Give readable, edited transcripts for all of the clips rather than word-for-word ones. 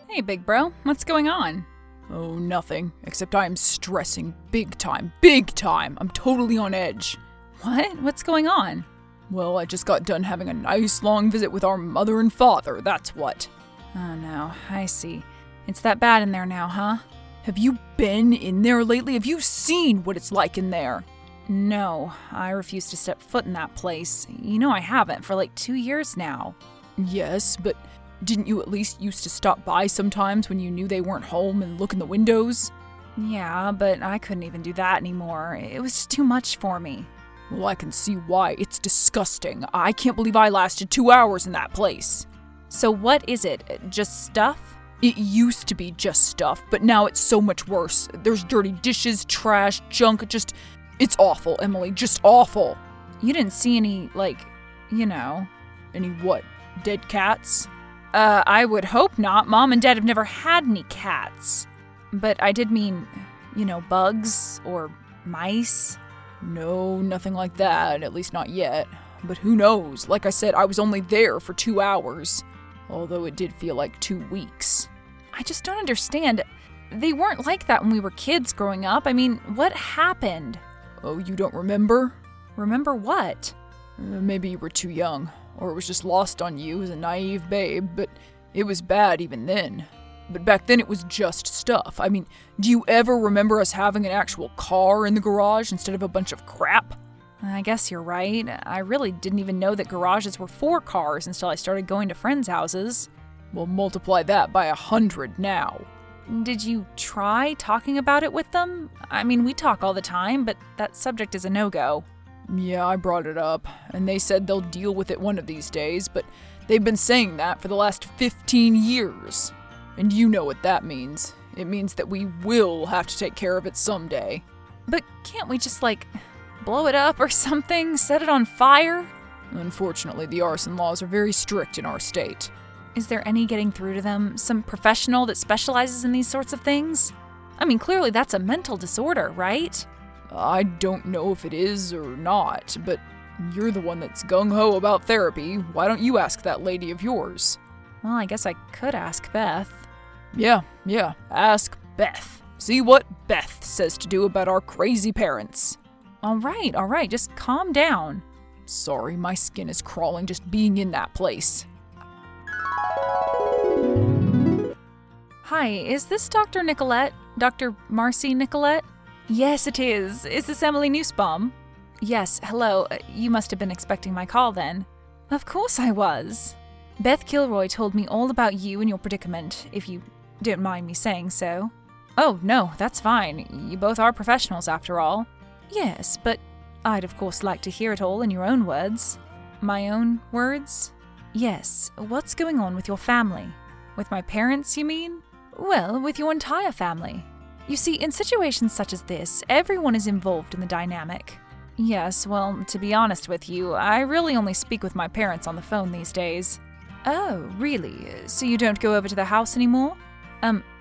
Hey, big bro, what's going on? Oh, nothing, except I am stressing big time. Big time! I'm totally on edge. What? What's going on? Well, I just got done having a nice long visit with our mother and father, that's what. Oh no, I see. It's that bad in there now, huh? Have you been in there lately? Have you seen what it's like in there? No, I refuse to step foot in that place. You know I haven't for like 2 years now. Yes, but didn't you at least used to stop by sometimes when you knew they weren't home and look in the windows? Yeah, but I couldn't even do that anymore. It was just too much for me. Well, I can see why. It's disgusting. I can't believe I lasted 2 hours in that place. So what is it? Just stuff? It used to be just stuff, but now it's so much worse. There's dirty dishes, trash, junk, it's awful, Emily, just awful. You didn't see any, Any what? Dead cats? I would hope not. Mom and Dad have never had any cats. But I did mean, bugs or mice. No, nothing like that, at least not yet. But who knows? Like I said, I was only there for 2 hours. Although it did feel like 2 weeks. I just don't understand. They weren't like that when we were kids growing up. I mean, what happened? Oh, you don't remember? Remember what? Maybe you were too young, or it was just lost on you as a naive babe, but it was bad even then. But back then it was just stuff. I mean, do you ever remember us having an actual car in the garage instead of a bunch of crap? I guess you're right. I really didn't even know that garages were for cars until I started going to friends' houses. Well, multiply that by 100 now. Did you try talking about it with them? I mean, we talk all the time, but that subject is a no-go. Yeah, I brought it up, and they said they'll deal with it one of these days, but they've been saying that for the last 15 years. And you know what that means. It means that we will have to take care of it someday. But can't we just, blow it up or something? Set it on fire? Unfortunately, the arson laws are very strict in our state. Is there any getting through to them? Some professional that specializes in these sorts of things? I mean, clearly that's a mental disorder, right? I don't know if it is or not, but you're the one that's gung-ho about therapy. Why don't you ask that lady of yours? Well, I guess I could ask Beth. Yeah, ask Beth. See what Beth says to do about our crazy parents. All right, just calm down. Sorry, my skin is crawling just being in that place. Hi, is this Dr. Nicolet? Dr. Marcy Nicolet? Yes, it is. Is this Emily Nussbaum? Yes, hello. You must have been expecting my call then. Of course I was. Beth Kilroy told me all about you and your predicament, if you don't mind me saying so. Oh, no, that's fine. You both are professionals after all. Yes, but I'd of course like to hear it all in your own words. My own words? Yes, what's going on with your family? With my parents, you mean? Well, with your entire family. You see, in situations such as this, everyone is involved in the dynamic. Yes, well, to be honest with you, I really only speak with my parents on the phone these days. Oh, really? So you don't go over to the house anymore?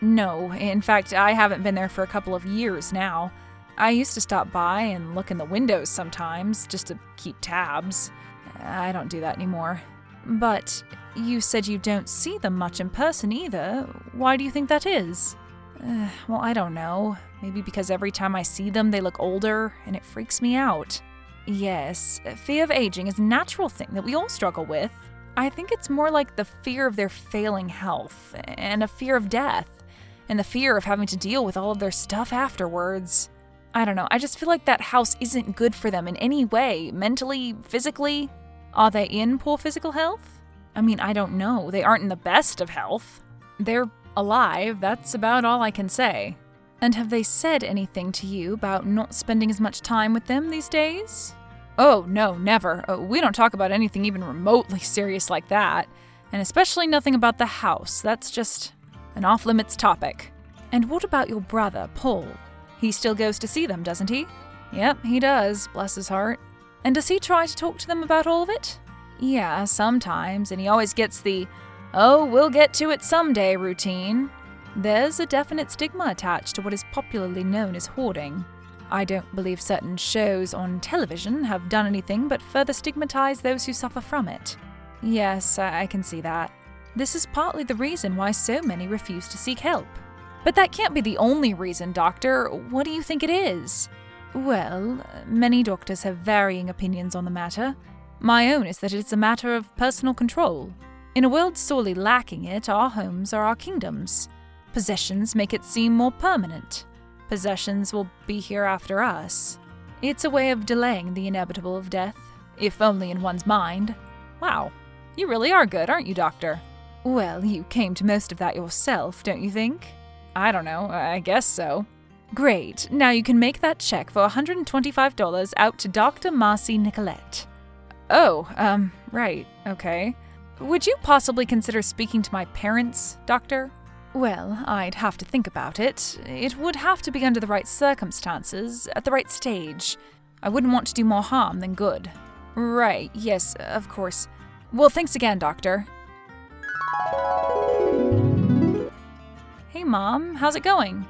No. In fact, I haven't been there for a couple of years now. I used to stop by and look in the windows sometimes, just to keep tabs. I don't do that anymore. But you said you don't see them much in person either. Why do you think that is? Well, I don't know. Maybe because every time I see them, they look older, and it freaks me out. Yes, fear of aging is a natural thing that we all struggle with. I think it's more like the fear of their failing health, and a fear of death, and the fear of having to deal with all of their stuff afterwards. I don't know, I just feel like that house isn't good for them in any way, mentally, physically. Are they in poor physical health? I mean, I don't know. They aren't in the best of health. They're alive, that's about all I can say. And have they said anything to you about not spending as much time with them these days? Oh, no, never. We don't talk about anything even remotely serious like that. And especially nothing about the house. That's just an off-limits topic. And what about your brother, Paul? He still goes to see them, doesn't he? Yep, he does, bless his heart. And does he try to talk to them about all of it? Yeah, sometimes, and he always gets the, "Oh, we'll get to it someday" routine. There's a definite stigma attached to what is popularly known as hoarding. I don't believe certain shows on television have done anything but further stigmatize those who suffer from it. Yes, I can see that. This is partly the reason why so many refuse to seek help. But that can't be the only reason, Doctor. What do you think it is? Well, many doctors have varying opinions on the matter. My own is that it's a matter of personal control. In a world sorely lacking it, our homes are our kingdoms. Possessions make it seem more permanent. Possessions will be here after us. It's a way of delaying the inevitable of death, if only in one's mind. Wow, you really are good, aren't you, Doctor? Well, you came to most of that yourself, don't you think? I don't know, I guess so. Great, now you can make that check for $125 out to Dr. Marcy Nicolet. Oh, right, okay. Would you possibly consider speaking to my parents, Doctor? Well, I'd have to think about it. It would have to be under the right circumstances, at the right stage. I wouldn't want to do more harm than good. Right, yes, of course. Well, thanks again, Doctor. Hey, Mom, how's it going?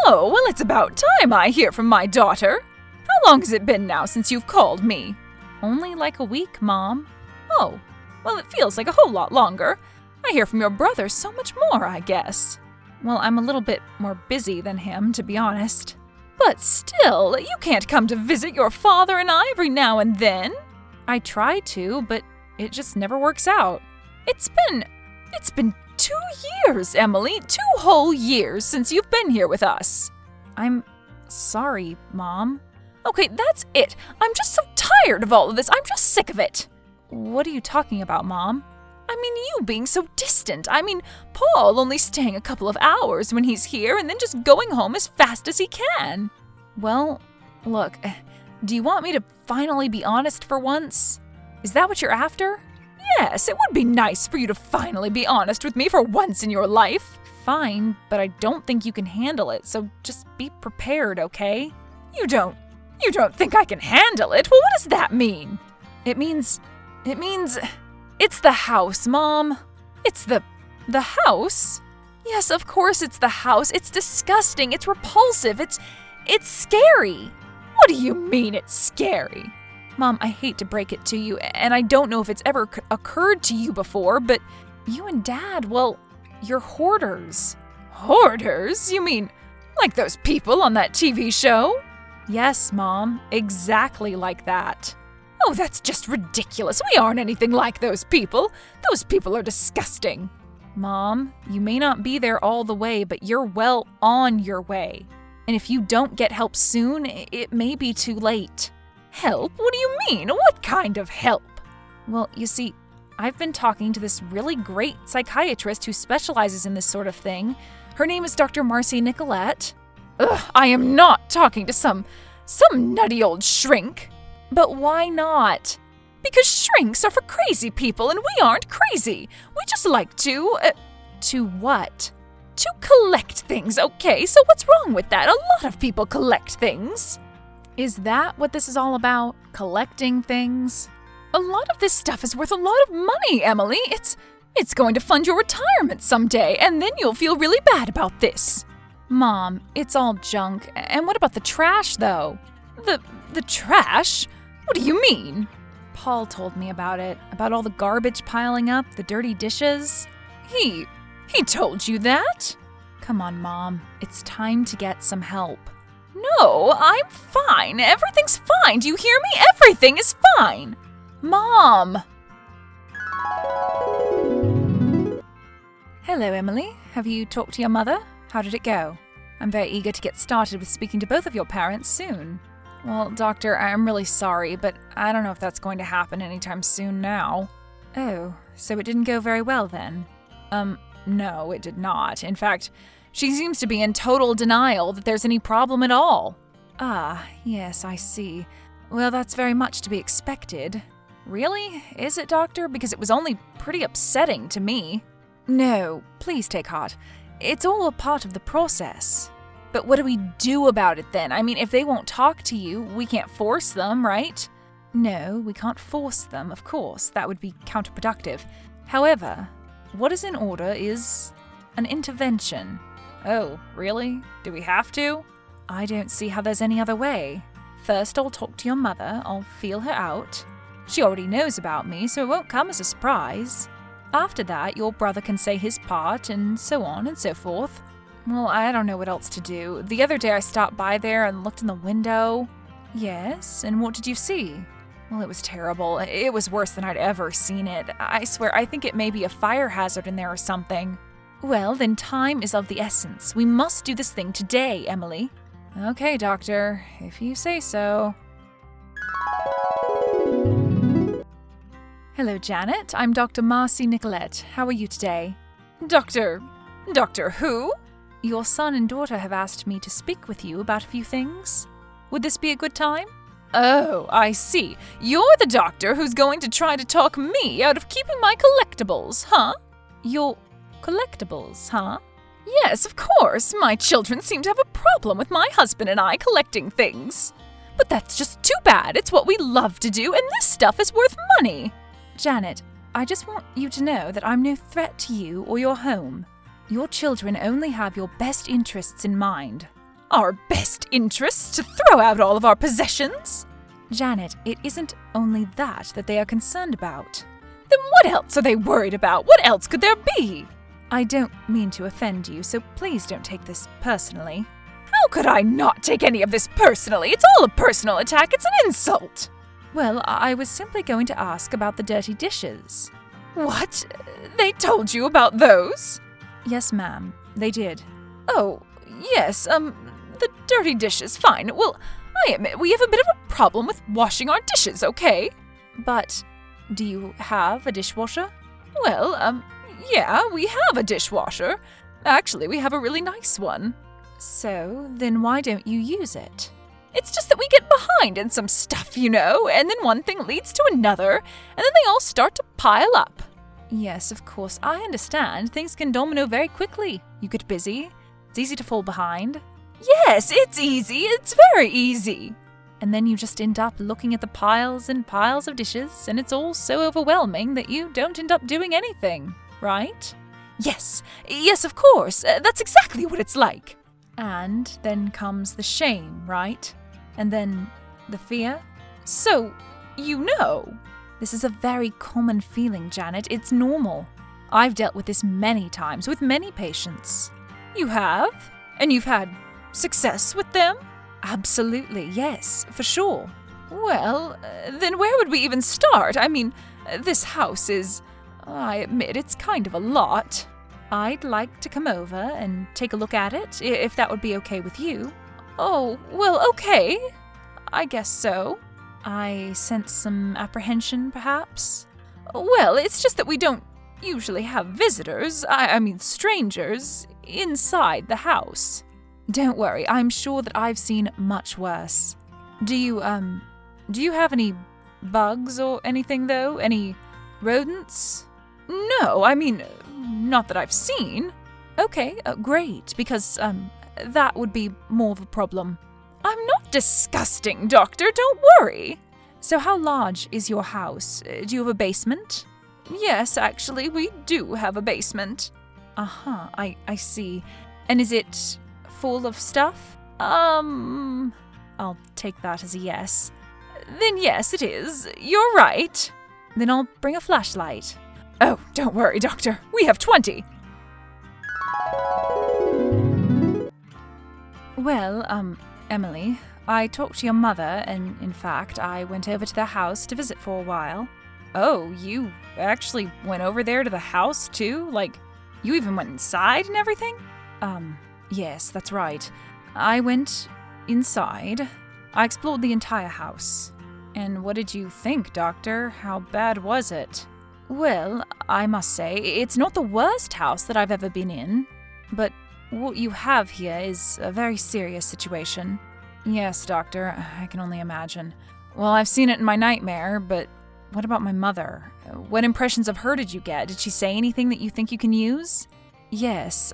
Oh, well, it's about time I hear from my daughter. How long has it been now since you've called me? Only like a week, Mom. Oh, well, it feels like a whole lot longer. I hear from your brother so much more, I guess. Well, I'm a little bit more busy than him, to be honest. But still, you can't come to visit your father and I every now and then. I try to, but it just never works out. It's been 2 years, Emily. 2 whole years since you've been here with us. I'm sorry, Mom. Okay, that's it. I'm just so tired of all of this. I'm just sick of it. What are you talking about, Mom? I mean, you being so distant. I mean, Paul only staying a couple of hours when he's here and then just going home as fast as he can. Well, look, do you want me to finally be honest for once? Is that what you're after? Yes, it would be nice for you to finally be honest with me for once in your life. Fine, but I don't think you can handle it, so just be prepared, okay? You don't think I can handle it? Well, what does that mean? It means, it's the house, Mom. It's the house? Yes, of course it's the house. It's disgusting. It's repulsive. It's scary. What do you mean it's scary? Mom, I hate to break it to you, and I don't know if it's ever occurred to you before, but you and Dad, well, you're hoarders. Hoarders? You mean like those people on that TV show? Yes, Mom, exactly like that. Oh, that's just ridiculous. We aren't anything like those people. Those people are disgusting. Mom, you may not be there all the way, but you're well on your way. And if you don't get help soon, it may be too late. Help? What do you mean? What kind of help? Well, you see, I've been talking to this really great psychiatrist who specializes in this sort of thing. Her name is Dr. Marcy Nicolet. Ugh, I am not talking to some nutty old shrink. But why not? Because shrinks are for crazy people and we aren't crazy. We just like to… To what? To collect things, okay? So what's wrong with that? A lot of people collect things. Is that what this is all about? Collecting things? A lot of this stuff is worth a lot of money, Emily. It's going to fund your retirement someday, and then you'll feel really bad about this. Mom, it's all junk. And what about the trash, though? The trash? What do you mean? Paul told me about it, about all the garbage piling up, the dirty dishes. He told you that? Come on, Mom. It's time to get some help. No, I'm fine. Everything's fine. Do you hear me? Everything is fine. Mom! Hello, Emily. Have you talked to your mother? How did it go? I'm very eager to get started with speaking to both of your parents soon. Well, Doctor, I'm really sorry, but I don't know if that's going to happen anytime soon now. Oh, so it didn't go very well then? No, it did not. In fact, she seems to be in total denial that there's any problem at all. Ah, yes, I see. Well, that's very much to be expected. Really? Is it, Doctor? Because it was only pretty upsetting to me. No, please take heart. It's all a part of the process. But what do we do about it then? I mean, if they won't talk to you, we can't force them, right? No, we can't force them, of course. That would be counterproductive. However, what is in order is an intervention. Oh, really? Do we have to? I don't see how there's any other way. First, I'll talk to your mother. I'll feel her out. She already knows about me, so it won't come as a surprise. After that, your brother can say his part, and so on and so forth. Well, I don't know what else to do. The other day I stopped by there and looked in the window. Yes, and what did you see? Well, it was terrible. It was worse than I'd ever seen it. I swear, I think it may be a fire hazard in there or something. Well, then time is of the essence. We must do this thing today, Emily. Okay, Doctor, if you say so. Hello, Janet. I'm Dr. Marcy Nicolet. How are you today? Doctor who? Your son and daughter have asked me to speak with you about a few things. Would this be a good time? Oh, I see. You're the doctor who's going to try to talk me out of keeping my collectibles, huh? Your collectibles, huh? Yes, of course. My children seem to have a problem with my husband and I collecting things. But that's just too bad. It's what we love to do, and this stuff is worth money. Janet, I just want you to know that I'm no threat to you or your home. Your children only have your best interests in mind. Our best interests to throw out all of our possessions? Janet, it isn't only that they are concerned about. Then what else are they worried about? What else could there be? I don't mean to offend you, so please don't take this personally. How could I not take any of this personally? It's all a personal attack. It's an insult. Well, I was simply going to ask about the dirty dishes. What? They told you about those? Yes, ma'am, they did. Oh, yes, the dirty dishes, fine. Well, I admit we have a bit of a problem with washing our dishes, okay? But do you have a dishwasher? Well, yeah, we have a dishwasher. Actually, we have a really nice one. So, then why don't you use it? It's just that we get behind in some stuff, you know, and then one thing leads to another, and then they all start to pile up. Yes, of course, I understand. Things can domino very quickly. You get busy. It's easy to fall behind. Yes, it's easy. It's very easy. And then you just end up looking at the piles and piles of dishes, and it's all so overwhelming that you don't end up doing anything, right? Yes, of course. That's exactly what it's like. And then comes the shame, right? And then the fear. So, you know. This is a very common feeling, Janet. It's normal. I've dealt with this many times with many patients. You have? And you've had success with them? Absolutely, yes, for sure. Well, then where would we even start? I mean, this house is, I admit, it's kind of a lot. I'd like to come over and take a look at it, if that would be okay with you. Oh, well, okay. I guess so. I sense some apprehension, perhaps? Well, it's just that we don't usually have visitors, I mean strangers, inside the house. Don't worry, I'm sure that I've seen much worse. Do you have any bugs or anything, though? Any rodents? No, I mean, not that I've seen. Okay, great, because, that would be more of a problem. I'm not disgusting, Doctor, don't worry. So how large is your house? Do you have a basement? Yes, actually, we do have a basement. Uh-huh, I see. And is it full of stuff? I'll take that as a yes. Then yes, it is. You're right. Then I'll bring a flashlight. Oh, don't worry, Doctor. We have 20. Well, Emily, I talked to your mother, and in fact, I went over to their house to visit for a while. Oh, you actually went over there to the house, too? Like, you even went inside and everything? Yes, that's right. I went inside. I explored the entire house. And what did you think, Doctor? How bad was it? Well, I must say, it's not the worst house that I've ever been in, but what you have here is a very serious situation. Yes, Doctor, I can only imagine. Well, I've seen it in my nightmare, but what about my mother? What impressions of her did you get? Did she say anything that you think you can use? Yes,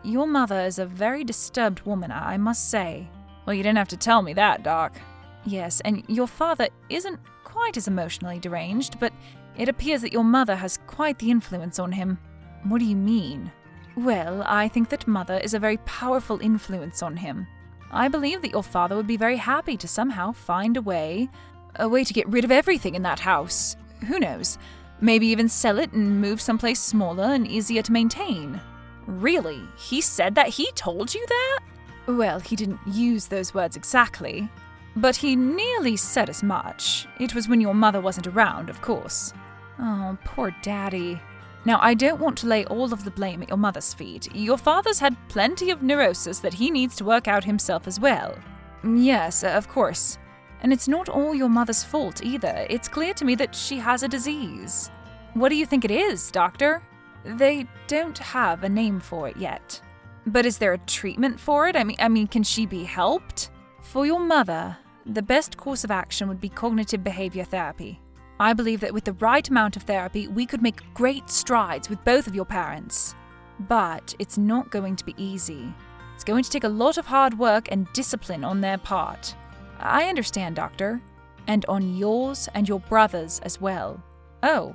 your mother is a very disturbed woman, I must say. Well, you didn't have to tell me that, Doc. Yes, and your father isn't quite as emotionally deranged, but it appears that your mother has quite the influence on him. What do you mean? Well, I think that mother is a very powerful influence on him. I believe that your father would be very happy to somehow find a way to get rid of everything in that house. Who knows? Maybe even sell it and move someplace smaller and easier to maintain. Really? He said that? He told you that? Well, he didn't use those words exactly, but he nearly said as much. It was when your mother wasn't around, of course. Oh, poor Daddy. Now, I don't want to lay all of the blame at your mother's feet. Your father's had plenty of neurosis that he needs to work out himself as well. Yes, of course. And it's not all your mother's fault either. It's clear to me that she has a disease. What do you think it is, doctor? They don't have a name for it yet. But is there a treatment for it? I mean, can she be helped? For your mother, the best course of action would be cognitive behavior therapy. I believe that with the right amount of therapy, we could make great strides with both of your parents. But it's not going to be easy. It's going to take a lot of hard work and discipline on their part. I understand, doctor. And on yours and your brother's as well. Oh,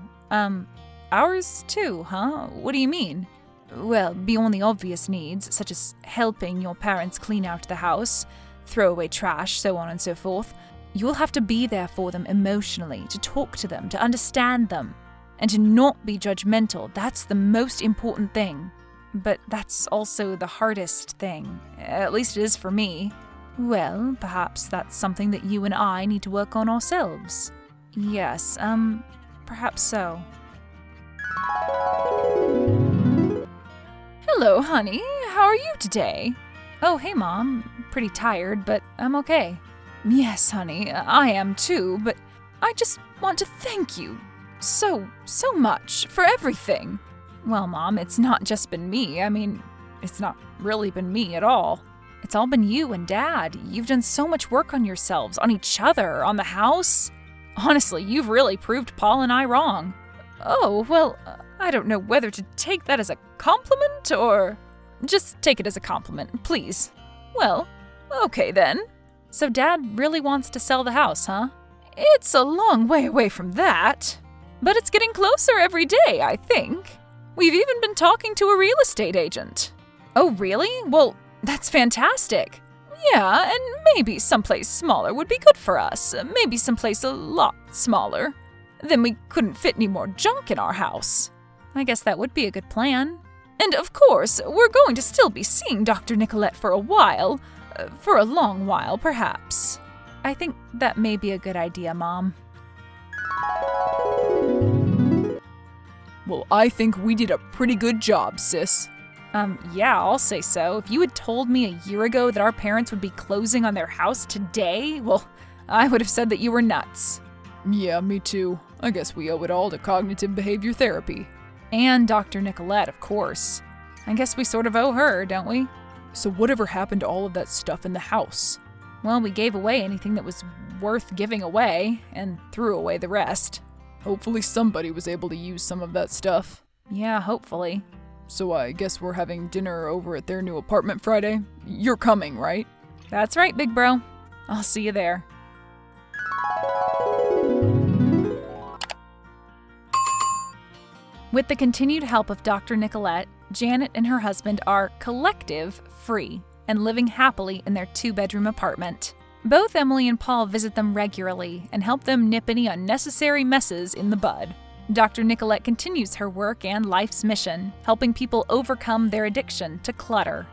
ours too, huh? What do you mean? Well, beyond the obvious needs, such as helping your parents clean out the house, throw away trash, so on and so forth, you'll have to be there for them emotionally, to talk to them, to understand them, and to not be judgmental. That's the most important thing. But that's also the hardest thing. At least it is for me. Well, perhaps that's something that you and I need to work on ourselves. Yes, perhaps so. Hello, honey. How are you today? Oh, hey, Mom. Pretty tired, but I'm okay. Yes, honey, I am too, but I just want to thank you so much for everything. Well, Mom, it's not just been me. I mean, it's not really been me at all. It's all been you and Dad. You've done so much work on yourselves, on each other, on the house. Honestly, you've really proved Paul and I wrong. Oh, well, I don't know whether to take that as a compliment or... Just take it as a compliment, please. Well, okay then. So Dad really wants to sell the house, huh? It's a long way away from that. But it's getting closer every day, I think. We've even been talking to a real estate agent. Oh, really? Well, that's fantastic. Yeah, and maybe someplace smaller would be good for us. Maybe someplace a lot smaller. Then we couldn't fit any more junk in our house. I guess that would be a good plan. And of course, we're going to still be seeing Dr. Nicolet for a while. For a long while, perhaps. I think that may be a good idea, Mom. Well, I think we did a pretty good job, sis. Yeah, I'll say so. If you had told me a year ago that our parents would be closing on their house today, well, I would have said that you were nuts. Yeah, me too. I guess we owe it all to cognitive behavior therapy. And Dr. Nicolet, of course. I guess we sort of owe her, don't we? So whatever happened to all of that stuff in the house? Well, we gave away anything that was worth giving away, and threw away the rest. Hopefully somebody was able to use some of that stuff. Yeah, hopefully. So I guess we're having dinner over at their new apartment Friday? You're coming, right? That's right, big bro. I'll see you there. With the continued help of Dr. Nicolet, Janet and her husband are collective-free and living happily in their 2-bedroom apartment. Both Emily and Paul visit them regularly and help them nip any unnecessary messes in the bud. Dr. Nicolet continues her work and life's mission, helping people overcome their addiction to clutter